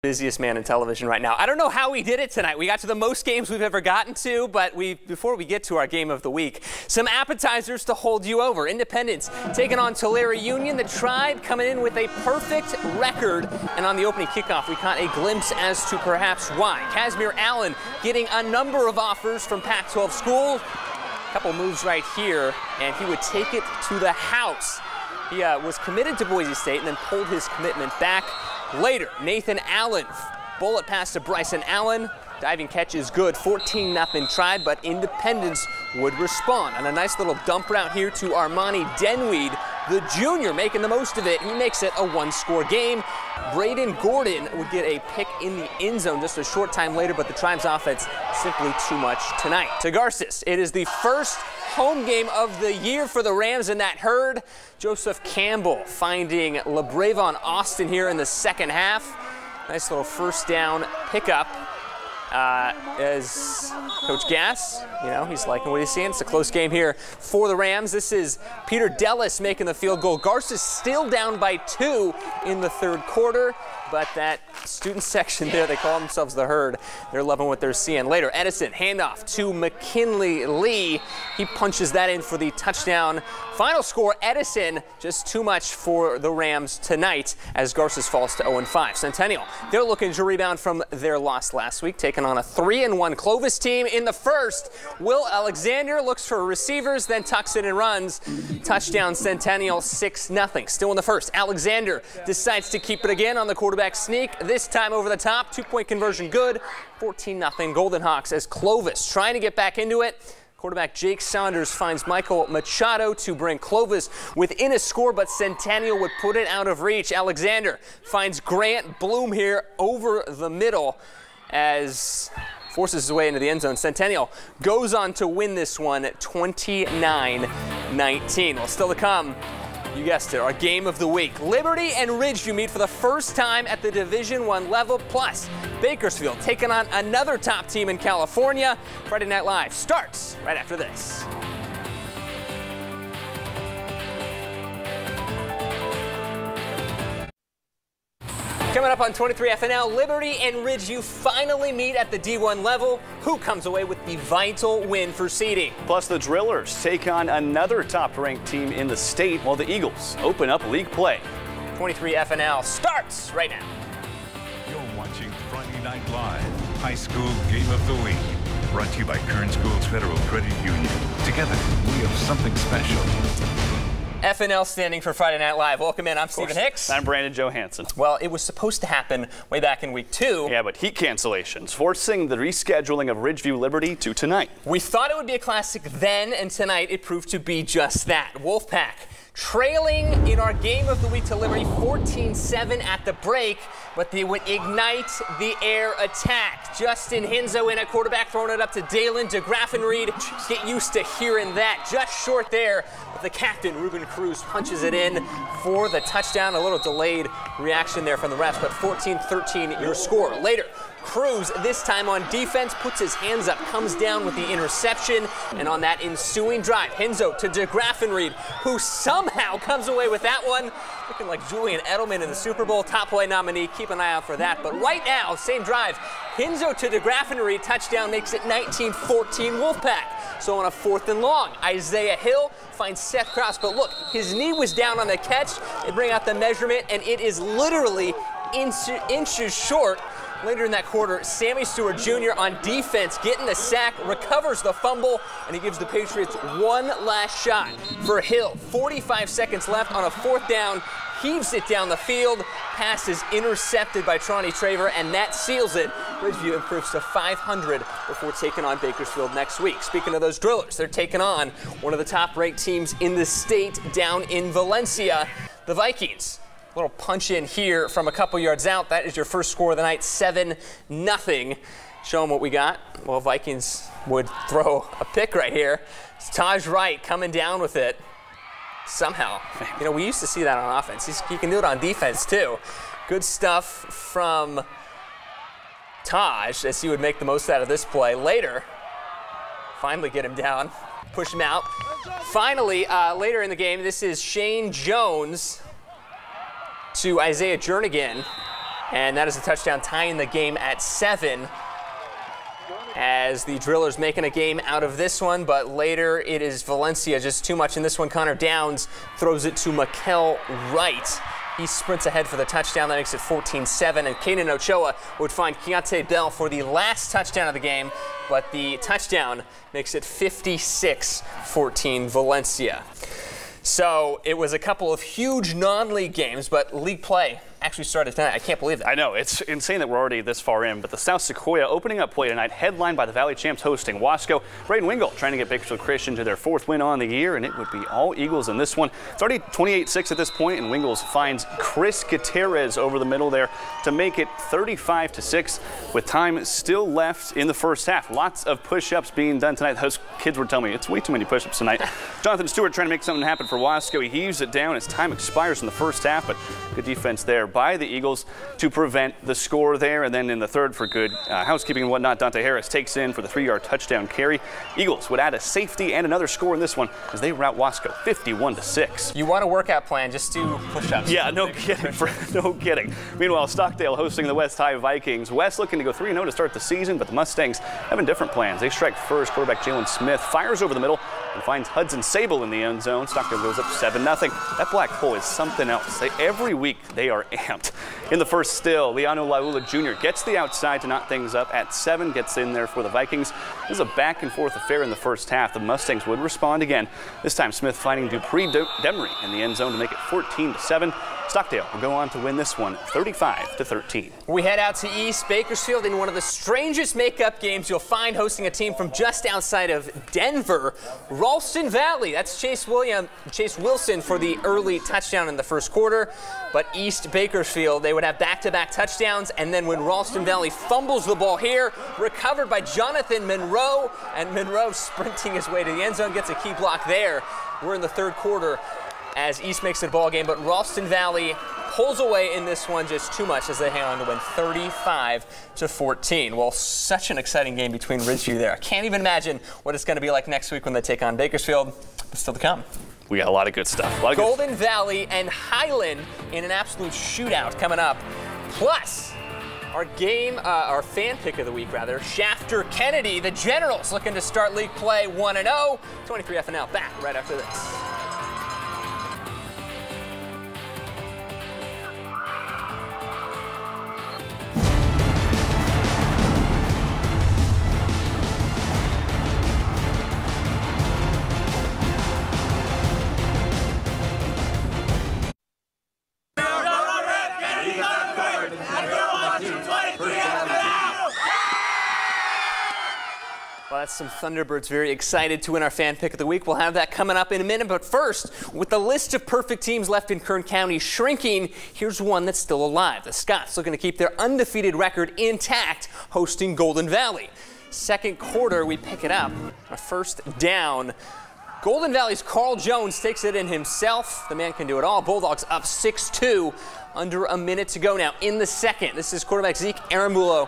busiest man in television right now. I don't know how we did it tonight. We got to the most games we've ever gotten to, but before we get to our game of the week, some appetizers to hold you over. Independence taking on Tulare Union. The Tribe coming in with a perfect record, and on the opening kickoff, we caught a glimpse as to perhaps why. Casimir Allen getting a number of offers from Pac-12 schools. A couple moves right here, and he would take it to the house. He was committed to Boise State and then pulled his commitment back. Later, Nathan Allen, bullet pass to Bryson Allen. Diving catch is good, 14-0 Tribe, but Independence would respond. And a nice little dump route here to Armani Denweed, the junior, making the most of it. He makes it a one-score game. Braden Gordon would get a pick in the end zone just a short time later, but the Tribe's offense simply too much tonight. To Garces, it is the first home game of the year for the Rams in that herd. Joseph Campbell finding LeBravon Austin here in the second half. Nice little first down pickup. As Coach Gass, he's liking what he's seeing. It's a close game here for the Rams. This is Peter Dellis making the field goal. Garces still down by 2 in the third quarter, but that student section there, they call themselves the herd. They're loving what they're seeing. Later, Edison, handoff to McKinley Lee. He punches that in for the touchdown. Final score, Edison, just too much for the Rams tonight as Garces falls to 0-5. Centennial, they're looking to rebound from their loss last week, taking on a 3-1 Clovis team in the first. Will Alexander looks for receivers, then tucks it and runs. Touchdown Centennial, 6-0. Still in the first, Alexander decides to keep it again on the quarterback sneak. This time over the top, 2-point conversion good. 14-0 Golden Hawks as Clovis trying to get back into it. Quarterback Jake Saunders finds Michael Machado to bring Clovis within a score, but Centennial would put it out of reach. Alexander finds Grant Bloom here over the middle as forces his way into the end zone. Centennial goes on to win this one 29-19. Well, still to come, you guessed it, our game of the week. Liberty and Ridgeview meet for the first time at the Division I level, plus Bakersfield taking on another top team in California. Friday Night Live starts right after this. Coming up on 23 FNL, Liberty and Ridgeview finally meet at the D1 level. Who comes away with the vital win for seeding? Plus, the Drillers take on another top-ranked team in the state, while the Eagles open up league play. 23 FNL starts right now. You're watching Friday Night Live, High School Game of the Week. Brought to you by Kern Schools Federal Credit Union. Together, we have something special. FNL standing for Friday Night Live. Welcome in. I'm Stephen Hicks. I'm Brandon Johansson. Well, it was supposed to happen way back in week 2. Yeah, but heat cancellations, forcing the rescheduling of Ridgeview Liberty to tonight. We thought it would be a classic then, and tonight it proved to be just that. Wolfpack trailing in our game of the week to Liberty 14-7 at the break, but they would ignite the air attack. Justin Hinzo in at quarterback, throwing it up to Dalen DeGraffenreid. Get used to hearing that. Just short there, but the captain, Ruben Cruz, punches it in for the touchdown. A little delayed reaction there from the refs, but 14-13 your score. Later, Cruz, this time on defense, puts his hands up, comes down with the interception, and on that ensuing drive, Hinzo to DeGraffenreid, who somehow comes away with that one. Looking like Julian Edelman in the Super Bowl top play nominee. Keep an eye out for that. But right now, same drive, Hinzo to DeGraffenreid, touchdown makes it 19-14 Wolfpack. So on a 4th and long, Isaiah Hill finds Seth Krause, but look, his knee was down on the catch. They bring out the measurement, and it is literally inches short. Later in that quarter, Sammy Stewart Jr. on defense, getting the sack, recovers the fumble, and he gives the Patriots one last shot. For Hill, 45 seconds left on a 4th down, heaves it down the field. Pass is intercepted by Tronny Traver, and that seals it. Ridgeview improves to 500 before taking on Bakersfield next week. Speaking of those Drillers, they're taking on one of the top-ranked teams in the state down in Valencia, the Vikings. Little punch in here from a couple yards out. That is your first score of the night, 7-0. Show them what we got. Well, Vikings would throw a pick right here. It's Taj Wright coming down with it. Somehow, we used to see that on offense. He can do it on defense too. Good stuff from Taj as he would make the most out of this play. Later, finally get him down, push him out. Finally, later in the game, this is Shane Jones to Isaiah Jernigan. And that is a touchdown, tying the game at 7. As the Drillers making a game out of this one, but later it is Valencia just too much in this one. Connor Downs throws it to Mikel Wright. He sprints ahead for the touchdown. That makes it 14-7, and Kanan Ochoa would find Keontae Bell for the last touchdown of the game, but the touchdown makes it 56-14 Valencia. So it was a couple of huge non-league games, but league play actually started tonight. I can't believe that. I know. It's insane that we're already this far in, but the South Sequoia opening up play tonight, headlined by the Valley Champs hosting Wasco. Braden Wingle trying to get Bakersfield Christian to their 4th win on the year, and it would be all Eagles in this one. It's already 28-6 at this point, and Wingles finds Chris Gutierrez over the middle there to make it 35-6 with time still left in the first half. Lots of push-ups being done tonight. Those kids were telling me it's way too many push-ups tonight. Jonathan Stewart trying to make something happen for Wasco. He heaves it down as time expires in the first half, but good defense there by the Eagles to prevent the score there. And then in the third, for good housekeeping and whatnot, Dante Harris takes in for the 3-yard touchdown carry. Eagles would add a safety and another score in this one as they rout Wasco 51-6. You want a workout plan, just do push-ups. Yeah, no kidding. No kidding. Meanwhile, Stockdale hosting the West High Vikings. West looking to go 3-0 to start the season, but the Mustangs having different plans. They strike first. Quarterback Jalen Smith fires over the middle and finds Hudson Sable in the end zone. Stockdale goes up 7-0. That black hole is something else. Every week they are amped. In the first still, Leano Laula Jr. gets the outside to knot things up at 7, gets in there for the Vikings. This is a back-and-forth affair in the first half. The Mustangs would respond again. This time Smith finding Dupree Demery in the end zone to make it 14-7. Stockdale will go on to win this one 35-13. We head out to East Bakersfield in one of the strangest makeup games you'll find, hosting a team from just outside of Denver, Ralston Valley. That's Chase Wilson for the early touchdown in the first quarter. But East Bakersfield, they would have back-to-back touchdowns, and then when Ralston Valley fumbles the ball here, recovered by Jonathan Monroe, and Monroe sprinting his way to the end zone, gets a key block there. We're in the third quarter as East makes it a ball game, but Ralston Valley pulls away in this one just too much as they hang on to win 35-14. Well, such an exciting game between Ridgeview there. I can't even imagine what it's going to be like next week when they take on Bakersfield, but still to come. We got a lot of good stuff. Golden Valley and Highland in an absolute shootout coming up. Plus, our fan pick of the week, rather, Shafter Kennedy, the Generals, looking to start league play 1-0. 23 FNL back right after this. Well, that's some Thunderbirds very excited to win our fan pick of the week. We'll have that coming up in a minute. But first, with the list of perfect teams left in Kern County shrinking, here's one that's still alive. The Scots looking to keep their undefeated record intact, hosting Golden Valley. Second quarter, we pick it up. A first down. Golden Valley's Carl Jones takes it in himself. The man can do it all. Bulldogs up 6-2. Under a minute to go now in the second. This is quarterback Zeke Aramulo.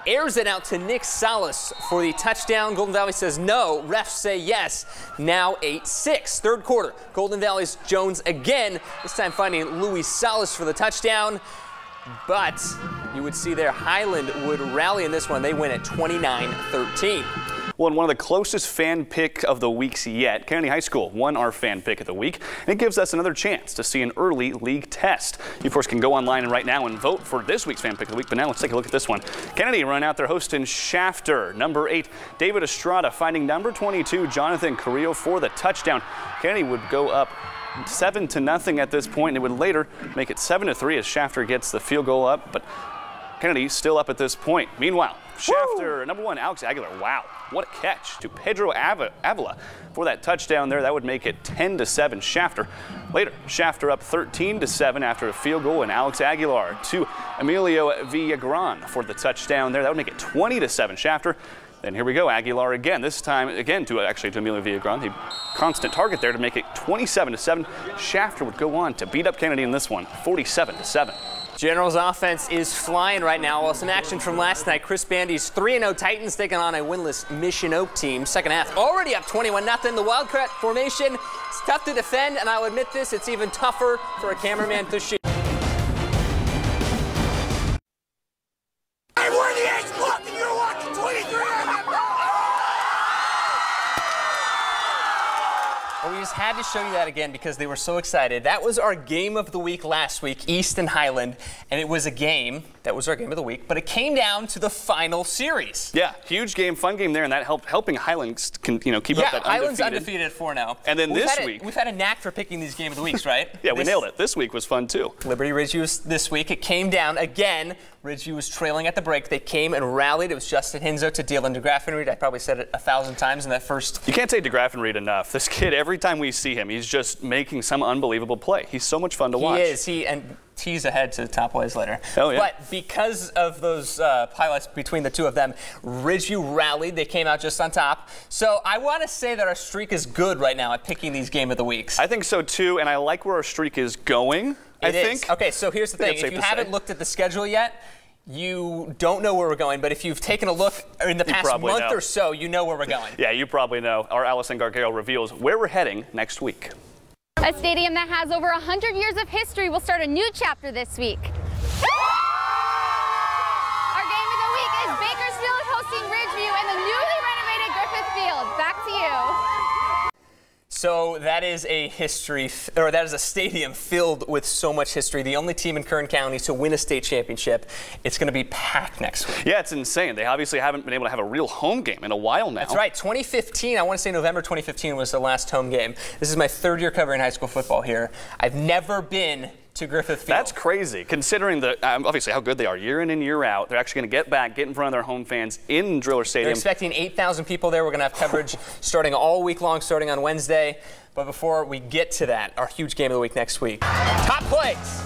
Airs it out to Nick Salas for the touchdown. Golden Valley says no. Refs say yes. Now 8-6. Third quarter. Golden Valley's Jones again. This time finding Louis Salas for the touchdown. But you would see there Highland would rally in this one. They win at 29-13. Well, and one of the closest fan pick of the weeks yet, Kennedy High School won our fan pick of the week, and it gives us another chance to see an early league test. You, of course, can go online right now and vote for this week's fan pick of the week, but now let's take a look at this one. Kennedy run out there hosting Shafter. Number 8, David Estrada finding number 22, Jonathan Carrillo for the touchdown. Kennedy would go up 7-0 at this point, and it would later make it 7-3 as Shafter gets the field goal up, but Kennedy still up at this point. Meanwhile, Shafter, number 1, Alex Aguilar. Wow, what a catch to Pedro Avila for that touchdown there. That would make it 10-7 Shafter. Later, Shafter up 13-7 after a field goal, and Alex Aguilar to Emilio Villagran for the touchdown there. That would make it 20-7 Shafter. Then here we go, Aguilar again. This time again to Emilio Villagran, the constant target there to make it 27-7. Shafter would go on to beat up Kennedy in this one, 47-7. General's offense is flying right now. Well, some action from last night. Chris Bandy's 3-0 Titans taking on a winless Mission Oak team. Second half already up 21-0. The Wildcat formation, it's tough to defend, and I'll admit this, it's even tougher for a cameraman to shoot. just had to show you that again because they were so excited. That was our game of the week last week, East and Highland, and it was a game. That was our game of the week, but it came down to the final series. Yeah, huge game, fun game there, and that helping Highland keep up that Highland's undefeated at 4-0. And then this week, we've had a knack for picking these game of the weeks, right? Yeah, we nailed it. This week was fun too. Liberty Ridgeview this week. It came down again. Ridgeview was trailing at the break. They came and rallied. It was Justin Hinzo to Dylan DeGraffenried. I probably said it 1,000 times in that first. You can't say DeGraffenried enough. This kid, every time we see him, he's just making some unbelievable play. He's so much fun to watch. He is. And tease ahead to top plays later. Oh, yeah. But because of those highlights between the two of them, Ridgeview rallied. They came out just on top. So I want to say that our streak is good right now at picking these game of the weeks. I think so too, and I like where our streak is going. I think. Okay, so here's the thing. If you haven't looked at the schedule yet, you don't know where we're going, but if you've taken a look in the past month or so, you know where we're going. Yeah, you probably know. Our Allison Gargaro reveals where we're heading next week. A stadium that has over 100 years of history will start a new chapter this week. Our game of the week is Bakersfield hosting Ridgeview in the newly renovated Griffith Field. Back to you. So that is a that is a stadium filled with so much history. The only team in Kern County to win a state championship. It's going to be packed next week. Yeah, it's insane. They obviously haven't been able to have a real home game in a while now. That's right. 2015, I want to say November 2015 was the last home game. This is my third year covering high school football here. I've never been to Griffith Field. That's crazy, considering obviously how good they are year in and year out. They're actually going to get back, get in front of their home fans in Driller Stadium. They're expecting 8,000 people there. We're going to have coverage starting all week long, starting on Wednesday. But before we get to that, our huge game of the week next week. Top plays.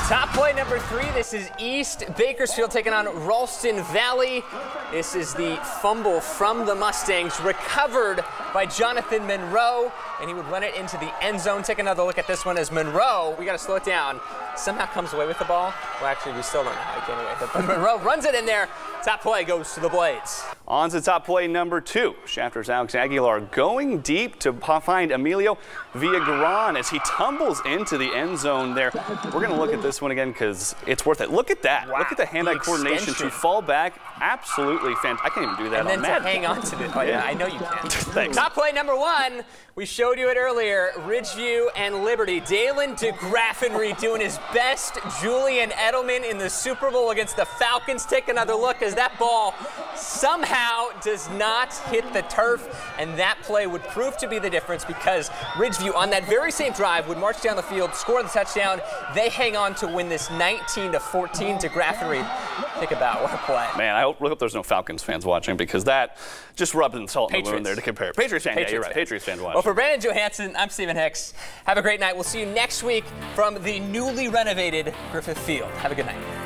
Top play number 3, this is East Bakersfield taking on Ralston Valley. This is the fumble from the Mustangs, recovered by Jonathan Monroe, and he would run it into the end zone. Take another look at this one as Monroe, we got to slow it down, somehow comes away with the ball. Well, actually, we still don't know how he came away with it, but Monroe runs it in there. Top play goes to the Blades. On to top play number 2. Shafter's Alex Aguilar going deep to find Emilio Villagran as he tumbles into the end zone there. We're going to look at this one again because it's worth it. Look at that. Wow. Look at the hand-eye coordination to fall back. Absolutely fantastic. I can't even do that and on then to hang on to it. Oh, yeah, I know you can. Thanks. Top play number 1. We showed you it earlier. Ridgeview and Liberty. Dalen DeGraffenried doing his best. Julian Edelman in the Super Bowl against the Falcons. Take another look as that ball somehow does not hit the turf, and that play would prove to be the difference because Ridgeview on that very same drive would march down the field, score the touchdown. They hang on to win this 19-14 to DeGraffenried. Think about what a play. Man, I hope there's no Falcons fans watching because that just rubbed in salt in the wound there to compare. Patriots fan, yeah, you're right. Patriots fan watching. Well, for Brandon Johansson, I'm Stephen Hicks. Have a great night. We'll see you next week from the newly renovated Griffith Field. Have a good night.